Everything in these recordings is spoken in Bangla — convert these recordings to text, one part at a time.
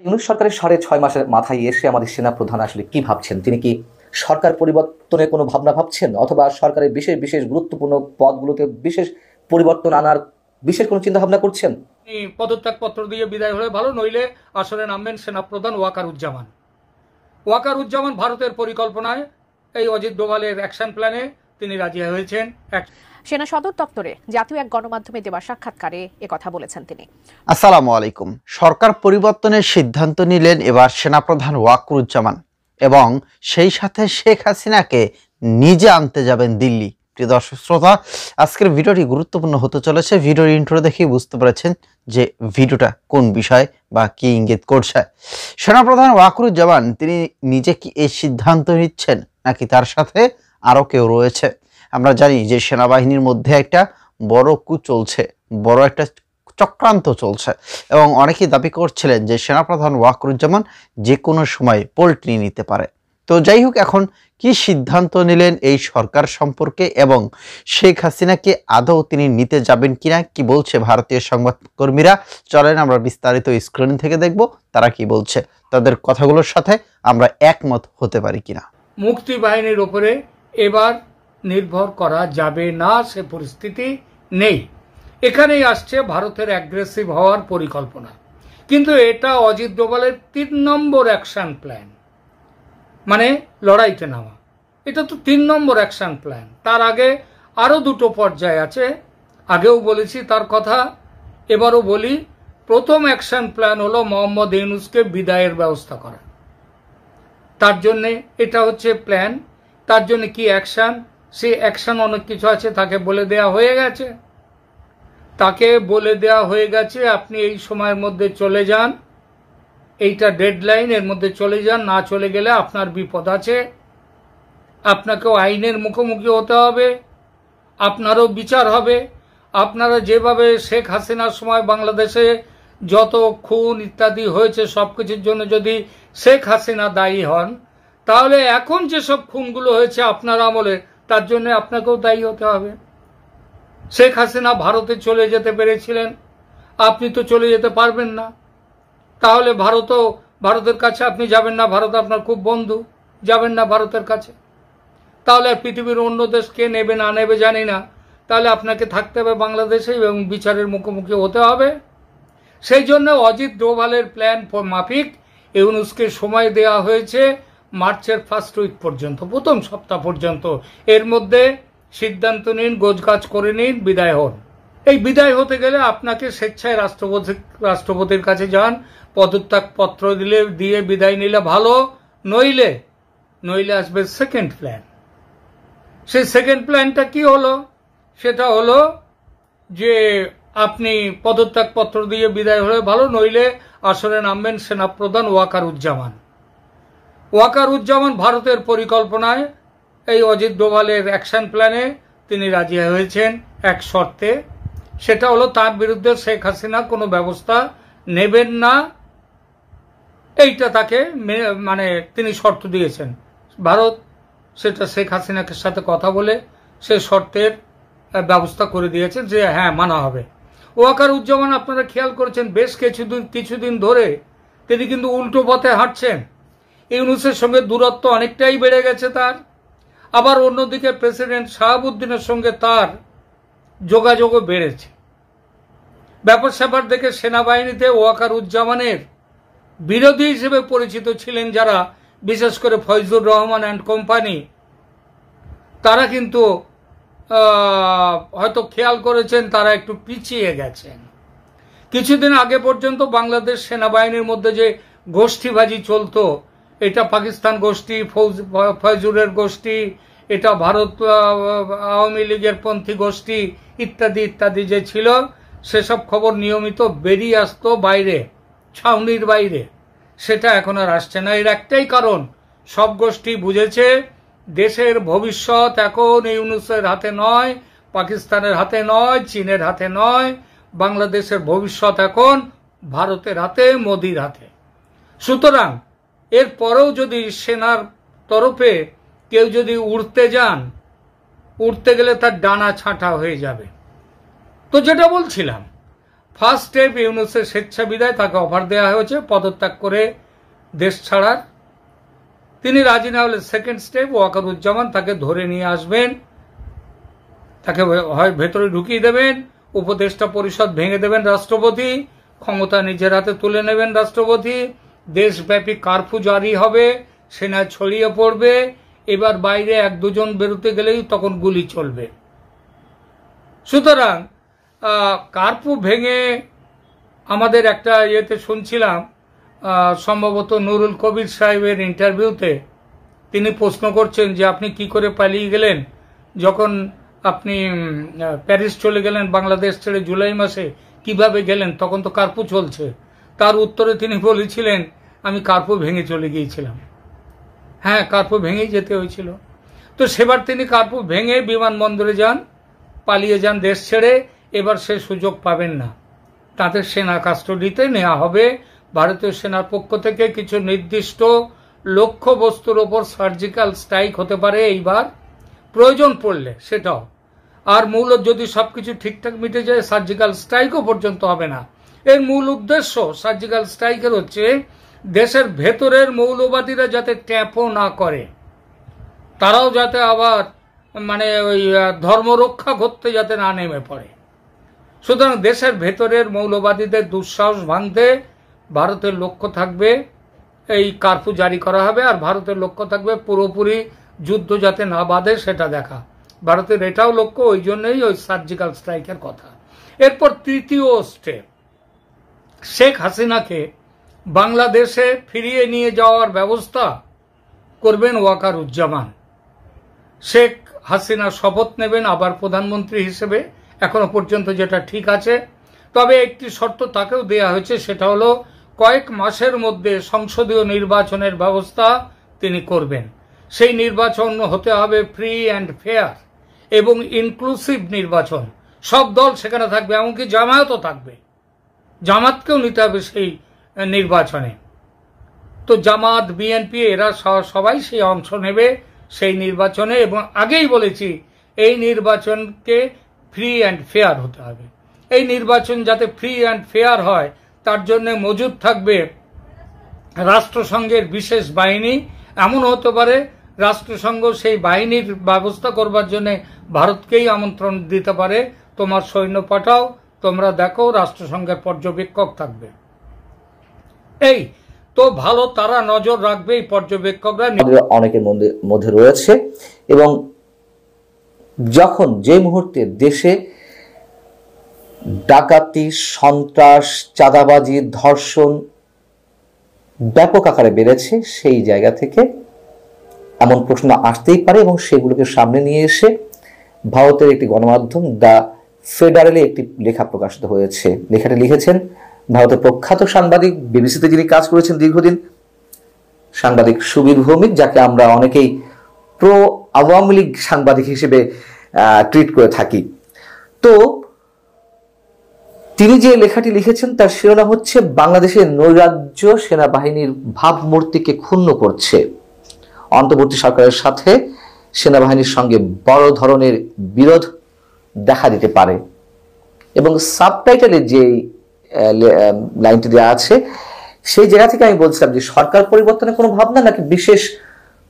ইউনূস সরকারের ৬.৫ মাসের মাথায় এসে আমাদের সেনাপ্রধান আসলে কি ভাবছেন? তিনি কি সরকার পরিবর্তনের কোনো ভাবনা ভাবছেন, অথবা সরকারের বিশেষ বিশেষ গুরুত্বপূর্ণ পদগুলোতে বিশেষ পরিবর্তন আনার বিশেষ কোনো চিন্তা ভাবনা করছেন? পদত্যাগপত্র দিয়ে বিদায় হলে ভালো, নইলে আসরে নামবেন সেনাপ্রধান ওয়াকারুজ্জামান। ওয়াকারুজ্জামান ভারতের পরিকল্পনায় এই অজিত ডোভালের অ্যাকশন প্ল্যানে তিনি রাজি হয়েছেন। সেনা সদর দপ্তরে জাতীয় এক গণমাধ্যমে দেওয়া সাক্ষাৎকারে একথা বলেছেন তিনি। আসসালামু আলাইকুম। সরকার পরিবর্তনের সিদ্ধান্ত নিলেন এবার সেনাপ্রধান ওয়াকারুজ্জামান, এবং সেই সাথে শেখ হাসিনাকে নিজে আনতে যাবেন দিল্লি। প্রিয় দর্শক শ্রোতা, আজকের ভিডিওটি গুরুত্বপূর্ণ হতে চলেছে। ভিডিওর ইন্ট্রো দেখেই বুঝতে পেরেছেন যে ভিডিওটা কোন বিষয় বা কি ইঙ্গিত করছে। সেনাপ্রধান ওয়াকারুজ্জামান তিনি নিজে কি এই সিদ্ধান্ত নিচ্ছেন, নাকি তার সাথে আরও কেউ রয়েছে? আমরা জানি যে সেনাবাহিনীর মধ্যে একটা বড় কু চলছে, বড় একটা চক্রান্ত চলছে, এবং অনেকেই দাবি করছিলেন যে সেনাপ্রধান ওয়াকারুজ্জামান যে কোনো সময় পল্টি নিতে পারে। তো যাই হোক, এখন কি সিদ্ধান্ত নিলেন এই সরকার সম্পর্কে, এবং শেখ হাসিনাকে আদৌ তিনি নিতে যাবেন কিনা, কি বলছে ভারতীয় সংবাদকর্মীরা, চলেন আমরা বিস্তারিত স্ক্রিন থেকে দেখব তারা কি বলছে, তাদের কথাগুলোর সাথে আমরা একমত হতে পারি কিনা। মুক্তি বাহিনীর উপরে এবার নির্ভর করা যাবে না, সে পরিস্থিতি নেই। এখানেই আসছে ভারতের অ্যাগ্রেসিভ হওয়ার পরিকল্পনা। কিন্তু এটা অজিত ডোভালের ৩ নম্বর অ্যাকশন প্ল্যান, মানে লড়াইতে নামা। এটা তো ৩ নম্বর অ্যাকশন প্ল্যান। তার আগে আরও 2টো পর্যায় আছে, আগেও বলেছি তার কথা, এবারও বলি। প্রথম অ্যাকশন প্ল্যান হলো মোহাম্মদ ইউনূসকে বিদায়ের ব্যবস্থা করা। তার জন্যে এটা হচ্ছে প্ল্যান। তার জন্য কি অ্যাকশন, সে অ্যাকশন অনেক কিছু আছে, তাকে বলে দেয়া হয়ে গেছে। আপনি এই সময়ের মধ্যে চলে যান, এইটা ডেডলাইন, এর মধ্যে চলে যান। না চলে গেলে আপনার বিপদ আছে, আপনাকেও আইনের মুখোমুখি হতে হবে, আপনারও বিচার হবে। আপনারা যেভাবে শেখ হাসিনার সময় বাংলাদেশে যত খুন ইত্যাদি হয়েছে সবকিছুর জন্য যদি শেখ হাসিনা দায়ী হন, তাহলে এখন যেসব খুনগুলো হয়েছে আপনার আমলে, তার জন্য আপনাকেও দায়ী হতে হবে। শেখ হাসিনা ভারতে চলে যেতে পেরেছিলেন, আপনি তো চলে যেতে পারবেন না। তাহলে ভারতের কাছে আপনি যাবেন না, ভারত আপনার খুব বন্ধু, যাবেন না ভারতের কাছে। তাহলে পৃথিবীর অন্য দেশ কে নেবে না নেবে জানি না, তাহলে আপনাকে থাকতে হবে বাংলাদেশে এবং বিচারের মুখোমুখি হতে হবে। সেই জন্য অজিত ডোভালের প্ল্যান মাফিক ইউনূসকে সময় দেওয়া হয়েছে মার্চের ফার্স্ট উইক পর্যন্ত, প্রথম সপ্তাহ পর্যন্ত। এর মধ্যে সিদ্ধান্ত নিন, গোছগাছ করে নিন, বিদায় হন। এই বিদায় হতে গেলে আপনাকে স্বেচ্ছায় রাষ্ট্রপতির কাছে যান, পদত্যাগ পত্র দিয়ে বিদায় নিলে ভালো, নইলে আসবে সেকেন্ড প্ল্যান। সেই সেকেন্ড প্ল্যানটা কি হলো? সেটা হলো যে আপনি পদত্যাগ পত্র দিয়ে বিদায় হলে ভালো, নইলে আসরে নামবেন সেনাপ্রধান ওয়াকারুজ্জামান। ভারতের পরিকল্পনায় এই অজিত ডোভালের অ্যাকশন প্ল্যানে তিনি রাজি হয়েছেন এক শর্তে। সেটা হলো তার বিরুদ্ধে শেখ হাসিনা কোনো ব্যবস্থা নেবেন না, এইটা তাকে মানে তিনি শর্ত দিয়েছেন। ভারত সেটা শেখ হাসিনাকে সাথে কথা বলে সে শর্তের ব্যবস্থা করে দিয়েছেন যে হ্যাঁ, মানা হবে। ওয়াকারুজ্জামান আপনারা খেয়াল করেছেন বেশ কিছুদিন ধরে তিনি কিন্তু উল্টো পথে হাঁটছেন। ইউনূসের সঙ্গে দূরত্ব অনেকটাই বেড়ে গেছে তার। আবার অন্যদিকে প্রেসিডেন্ট শাহাবুদ্দিনের সঙ্গে তার যোগাযোগও বেড়েছে। ব্যাপার স্যাপার দেখে সেনাবাহিনীতে ওয়াকারুজ্জামানের বিরোধী হিসেবে পরিচিত ছিলেন যারা, বিশেষ করে ফয়জুর রহমান অ্যান্ড কোম্পানি, তারা কিন্তু হয়তো খেয়াল করেছেন তারা একটু পিছিয়ে গেছেন। কিছুদিন আগে পর্যন্ত বাংলাদেশ সেনাবাহিনীর মধ্যে যে গোষ্ঠীবাজি চলতো, এটা পাকিস্তান গোষ্ঠী, ফয়জুরের গোষ্ঠী, এটা ভারত আওয়ামী লীগের পন্থী গোষ্ঠী ইত্যাদি ইত্যাদি যে ছিল, সেসব খবর নিয়মিত বেরিয়ে আসতো বাইরে, ছাউনির বাইরে। সেটা এখন আর আসছে না। এর একটাই কারণ, সব গোষ্ঠী বুঝেছে দেশের ভবিষ্যৎ এখন ইউনূসের হাতে নয়, পাকিস্তানের হাতে নয়, চীনের হাতে নয়, বাংলাদেশের ভবিষ্যৎ এখন ভারতের হাতে, মোদির হাতে। সুতরাং এর পরেও যদি সেনার তরফে কেউ যদি উঠতে গেলে তার ডানা ছাঁটা হয়ে যাবে। তো যেটা বলছিলাম, ফার্স্ট স্টেপ ইউনূসের স্বেচ্ছা বিদায়, তাকে অফার দেওয়া হয়েছে পদত্যাগ করে দেশ ছাড়ার। তিনি রাজি না হলে সেকেন্ড স্টেপ ওয়াকারুজ্জামান তাকে ধরে নিয়ে আসবেন, তাকে হয় ভেতরে ঢুকিয়ে দেবেন, উপদেষ্টা পরিষদ ভেঙে দেবেন রাষ্ট্রপতি, ক্ষমতা নিজের হাতে তুলে নেবেন রাষ্ট্রপতি, দেশব্যাপী কারফিউ জারি হবে, সেনা ছড়িয়ে পড়বে, এবার বাইরে এক দুজন বেরোতে গেলেই তখন গুলি চলবে। সুতরাং কারফিউ ভেঙে আমাদের একটা ইয়েতে শুনছিলাম, সম্ভবত নুরুল কবির সাহেবের ইন্টারভিউতে তিনি প্রশ্ন করছেন যে আপনি কি করে পালিয়ে গেলেন, যখন আপনি প্যারিস চলে গেলেন বাংলাদেশ ছেড়ে জুলাই মাসে, কিভাবে গেলেন, তখন তো কারফিউ চলছে। তার উত্তরে তিনি বলেছিলেন আমি কারফিউ ভেঙে চলে গিয়েছিলাম। হ্যাঁ, কারফিউ ভেঙেই যেতে হয়েছিল। তো সেবার তিনি কারফিউ ভেঙে বিমানবন্দরে যান, পালিয়ে যান দেশ ছেড়ে। এবার সে সুযোগ পাবেন না, তাদের সেনা কাস্টডিতে নেওয়া হবে। ভারতীয় সেনার পক্ষ থেকে কিছু নির্দিষ্ট লক্ষ্যবস্তুর ওপর সার্জিক্যাল স্ট্রাইক হতে পারে এইবার, প্রয়োজন পড়লে সেটাও। আর মূল যদি সবকিছু ঠিকঠাক মিটে যায় সার্জিক্যাল স্ট্রাইকও পর্যন্ত হবে না। এর মূল উদ্দেশ্য সার্জিক্যাল স্ট্রাইকের হচ্ছে দেশের ভেতরের মৌলবাদীরা যাতে ট্যাপও না করে, তারাও যাতে আবার ওই ধর্মরক্ষা করতে যাতে না নেমে পড়ে। সুতরাং দেশের ভেতরের মৌলবাদীদের দুঃসাহস ভাঙতে ভারতের লক্ষ্য থাকবে, এই কারফিউ জারি করা হবে। আর ভারতের লক্ষ্য থাকবে পুরোপুরি যুদ্ধ যাতে না বাঁধে সেটা দেখা। ভারতের এটাও লক্ষ্য, ওই জন্যই ওই সার্জিক্যাল স্ট্রাইকের কথা। এরপর তৃতীয় স্টেপ, শেখ হাসিনাকে বাংলাদেশে ফিরিয়ে নিয়ে যাওয়ার ব্যবস্থা করবেন ওয়াকারুজ্জামান। শেখ হাসিনা শপথ নেবেন আবার প্রধানমন্ত্রী হিসেবে, এখনো পর্যন্ত যেটা ঠিক আছে। তবে একটি শর্ত তাকেও দেয়া হয়েছে, সেটা হলো কয়েক মাসের মধ্যে সংসদীয় নির্বাচনের ব্যবস্থা তিনি করবেন। সেই নির্বাচন হতে হবে ফ্রি অ্যান্ড ফেয়ার এবং ইনক্লুসিভ নির্বাচন। সব দল সেখানে থাকবে, এমনকি জামায়াতও থাকবে, জামাতকেও নিতে হবে সেই নির্বাচনে। তো জামাত, বিএনপি এরা সবাই সেই অংশ নেবে সেই নির্বাচনে। এবং আগেই বলেছি এই নির্বাচনকে ফ্রি অ্যান্ড ফেয়ার হতে হবে। এই নির্বাচন যাতে ফ্রি অ্যান্ড ফেয়ার হয় তার জন্য মজুদ থাকবে রাষ্ট্রসংঘের বিশেষ বাহিনী। এমন হতে পারে রাষ্ট্রসংঘ সেই বাহিনীর ব্যবস্থা করবার জন্য ভারতকেই আমন্ত্রণ দিতে পারে, তোমার সৈন্য পাঠাও, তোমরা দেখো, রাষ্ট্রসংঘের পর্যবেক্ষক থাকবে। এই তো ভালো, তারা নজর রাখবে, এই পর্যবেক্ষকরা অনেকের মধ্যে রয়েছে। এবং যখন যে মুহূর্তে দেশে ডাকাতি, সন্ত্রাস, চাঁদাবাজি, ধর্ষণ ব্যাপক আকারে বেড়েছে, সেই জায়গা থেকে এমন প্রশ্ন আসতেই পারে এবং সেগুলোকে সামনে নিয়ে এসে ভারতের একটি গণমাধ্যম দ্য ফেডারেলে একটি লেখা প্রকাশিত হয়েছে। লেখাটি লিখেছেন ভারতের প্রখ্যাত সাংবাদিক, বিবিসিতে যিনি কাজ করেছেন দীর্ঘদিন, সাংবাদিক সুবীর ভৌমিক, যাকে আমরা অনেকেই প্রো আওয়ামী লীগ সাংবাদিক হিসেবে ট্রিট করে থাকি। তো তিনি যে লেখাটি লিখেছেন তার শিরোনাম হচ্ছে বাংলাদেশের নৈরাজ্য সেনাবাহিনীর ভাবমূর্তিকে ক্ষুণ্ণ করছে, অন্তর্বর্তী সরকারের সাথে সেনাবাহিনীর সঙ্গে বড় ধরনের বিরোধ দেখা দিতে পারে। এবং সাবটাইটেলে যে লাইনটি দেওয়া আছে সেই জায়গা থেকে আমি বলছিলাম যে সরকার পরিবর্তনের কোনো ভাবনা নাকি বিশেষ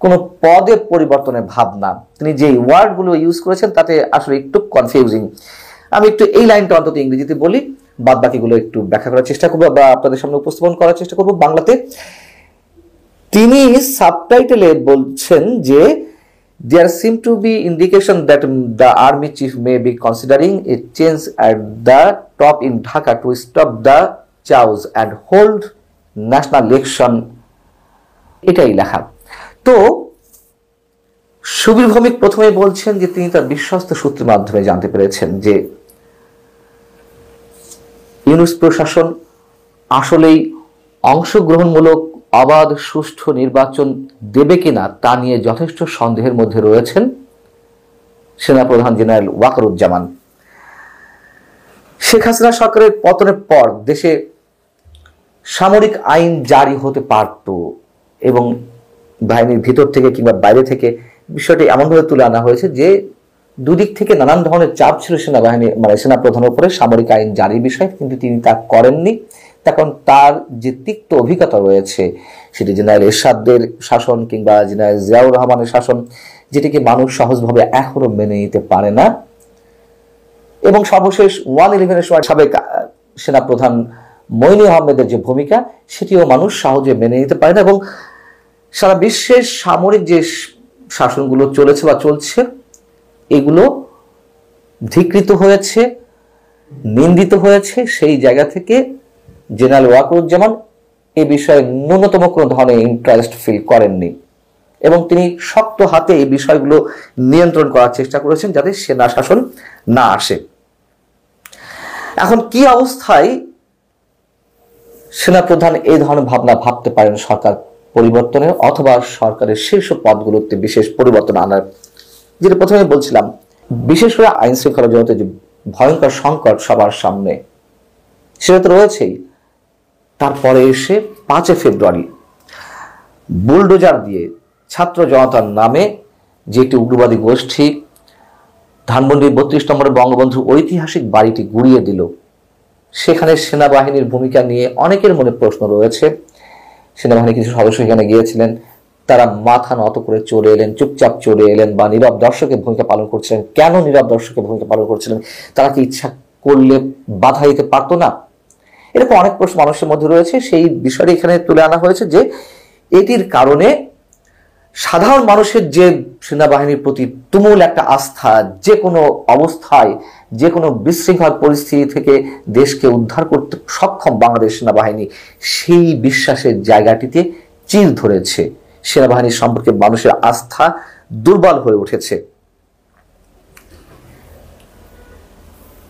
কোনো পদে পরিবর্তনের ভাবনা। তিনি যে ওয়ার্ডগুলো ইউজ করেছেন তাতে আসলে একটু কনফিউজিং। আমি একটু এই লাইনটা অন্তত ইংরেজিতে বলি, বাদ বাকিগুলো একটু ব্যাখ্যা করার চেষ্টা করবো বা আপনাদের সামনে উপস্থাপন করার চেষ্টা করবো বাংলাতে। তিনি সাবটাইটেলে বলছেন যে there seem to be indication that the army chief may be considering a change at the top in Dhaka to stop the chaos and hold national election. এটাই লেখা। তো সুবীর ভৌমিক প্রথমে বলছেন যে তিনি তার বিশ্বস্ত সূত্রের মাধ্যমে জানতে পেরেছেন যে ইউনূস প্রশাসন আসলেই অংশগ্রহণমূলক অবাধ সুষ্ঠু নির্বাচন দেবে কিনা তা নিয়ে যথেষ্ট সন্দেহের মধ্যে রয়েছেন সেনাপ্রধান জেনারেল ওয়াকারুজ্জামান। শেখ হাসিনা সরকারের পতনের পর দেশে সামরিক আইন জারি হতে পারত এবং বাহিনীর ভিতর থেকে কিংবা বাইরে থেকে বিষয়টি এমনভাবে তুলে আনা হয়েছে যে দুদিক থেকে নানান ধরনের চাপ ছিল সেনাবাহিনী সেনাপ্রধানের উপরে সামরিক আইন জারির বিষয়, কিন্তু তিনি তা করেননি। তখন তার যে তিক্ত অভিজ্ঞতা রয়েছে, সেটি জেনারেল এরশাদের শাসন কিংবা জেনারেল জিয়াউর রহমানের শাসন, যেটিকে মানুষ সহজভাবে এখনো মেনে নিতে পারে না। এবং সর্বশেষ 1/11 সময় সাবেক সেনাপ্রধান মইনু আহমেদের যে ভূমিকা, সেটিও মানুষ সহজে মেনে নিতে পারে না। এবং সারা বিশ্বের সামরিক যে শাসনগুলো চলেছে বা চলছে, এগুলো ধিকৃত হয়েছে, নিন্দিত হয়েছে। সেই জায়গা থেকে জেনারেল ওয়াকারুজ্জামান এ বিষয়ে ন্যূনতম কোনো ধরনের ইন্টারেস্ট ফিল করেননি এবং তিনি শক্ত হাতে এই বিষয়গুলো নিয়ন্ত্রণ করার চেষ্টা করেছেন যাতে সেনা শাসন না আসে। এখন কি অবস্থায় সেনাপ্রধান এই ধরনের ভাবনা ভাবতে পারেন সরকার পরিবর্তনের অথবা সরকারের শীর্ষ পদগুলোতে বিশেষ পরিবর্তন আনার? যেটা প্রথমে বলছিলাম, বিশেষ করে আইন শৃঙ্খলা জগতে যে ভয়ঙ্কর সংকট সবার সামনে, সেটা তো রয়েছেই। তারপরে এসে 5 ফেব্রুয়ারি বুলডোজার দিয়ে ছাত্র জনতার নামে যে একটি উগ্রবাদী গোষ্ঠী ধানমন্ডির 32 নম্বরের বঙ্গবন্ধুর ঐতিহাসিক বাড়িটি গুড়িয়ে দিল, সেখানে সেনাবাহিনীর ভূমিকা নিয়ে অনেকের মনে প্রশ্ন রয়েছে। সেনাবাহিনীর কিছু সদস্য এখানে গিয়েছিলেন, তারা মাথা নত করে চলে এলেন, চুপচাপ চলে এলেন বা নীরব দর্শকের ভূমিকা পালন করছিলেন। কেন নীরব দর্শকের ভূমিকা পালন করছিলেন? তারা কি ইচ্ছা করলে বাধা দিতে পারতো না? এরকম অনেক প্রশ্ন মানুষের মধ্যে রয়েছে। সেই বিষয়টি এখানে তুলে আনা হয়েছে যে এটির কারণে সাধারণ মানুষের যে সেনাবাহিনীর প্রতি তুমুল একটা আস্থা, যে কোনো অবস্থায় যে কোনো বিশৃঙ্খল পরিস্থিতি থেকে দেশকে উদ্ধার করতে সক্ষম বাংলাদেশ সেনাবাহিনী, সেই বিশ্বাসের জায়গাটিতে চির ধরেছে। সেনাবাহিনীর সম্পর্কে মানুষের আস্থা দুর্বল হয়ে উঠেছে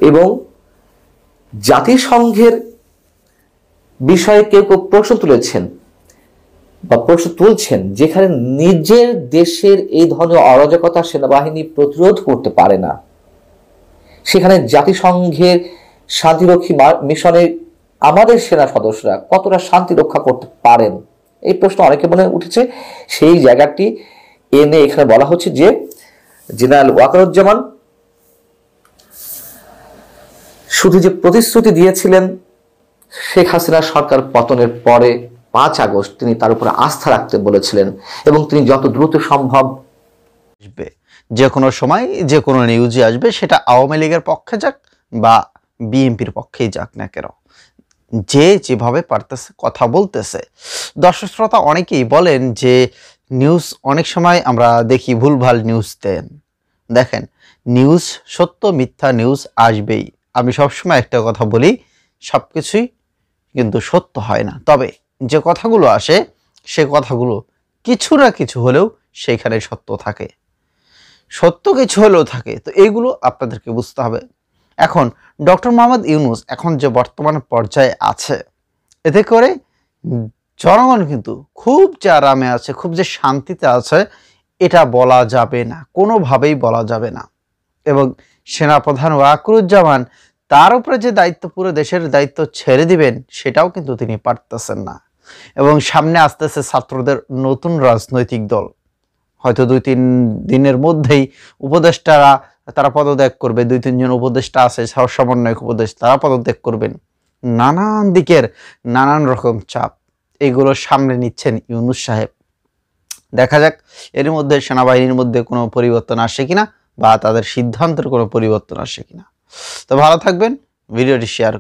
এবং জাতিসংঘের বিষয়ে কেউ কেউ প্রশ্ন তুলেছেন বা প্রশ্ন তুলছেন, যেখানে নিজের দেশের এই ধরনের অরাজকতা সেনাবাহিনী প্রতিরোধ করতে পারে না, সেখানে জাতিসংঘের শান্তিরক্ষী মিশনে আমাদের সেনা সদস্যরা কতটা শান্তি রক্ষা করতে পারেন, এই প্রশ্ন অনেকে মনে উঠেছে। সেই জায়গাটি এনে এখানে বলা হচ্ছে যে জেনারেল ওয়াকারুজ্জামান শুধু যে প্রতিশ্রুতি দিয়েছিলেন শেখ হাসিনা সরকার পতনের পরে 5 আগস্ট তিনি তার উপরে আস্থা রাখতে বলেছিলেন এবং তিনি যত দ্রুত সম্ভব আসবে, যে কোনো সময় যে কোনো নিউজে আসবে, সেটা আওয়ামী লীগের পক্ষে যাক বা বিএনপির পক্ষেই যাক না কেন, যে যেভাবে পারতেছে কথা বলতেছে। দর্শক শ্রোতা অনেকেই বলেন যে নিউজ অনেক সময় আমরা দেখি ভুলভাল নিউজ দেন। দেখেন, নিউজ সত্য মিথ্যা নিউজ আসবেই। আমি সবসময় একটা কথা বলি, সব কিছুই কিন্তু সত্য হয় না, তবে যে কথাগুলো আসে সে কথাগুলো কিছু না কিছু হলেও সেইখানে সত্য থাকে, সত্য কিছু হলেও থাকে। তো এইগুলো আপনাদেরকে বুঝতে হবে। এখন ডক্টর মোহাম্মদ ইউনূস এখন যে বর্তমান পর্যায়ে আছে, এতে করে জনগণ কিন্তু খুব যে আরামে আছে, খুব যে শান্তিতে আছে, এটা বলা যাবে না, কোনোভাবেই বলা যাবে না। এবং সেনাপ্রধান ওয়াকারুজ্জামান তার উপরে যে দায়িত্ব, পুরো দেশের দায়িত্ব ছেড়ে দিবেন, সেটাও কিন্তু তিনি পারতেছেন না। এবং সামনে আসতেছে ছাত্রদের নতুন রাজনৈতিক দল, হয়তো 2-3 দিনের মধ্যেই উপদেষ্টারা তারা পদত্যাগ করবে। 2-3 জন উপদেষ্টা আছে, সমন্বয়ক উপদেষ্টা, তারা পদত্যাগ করবেন। নানান দিকের নানান রকম চাপ, এগুলো সামনে নিচ্ছেন ইউনূস সাহেব। দেখা যাক এর মধ্যে সেনাবাহিনীর মধ্যে কোনো পরিবর্তন আসে কিনা বা তাদের সিদ্ধান্তের কোনো পরিবর্তন আসে কিনা। তো ভালো থাকবেন, ভিডিওটি শেয়ার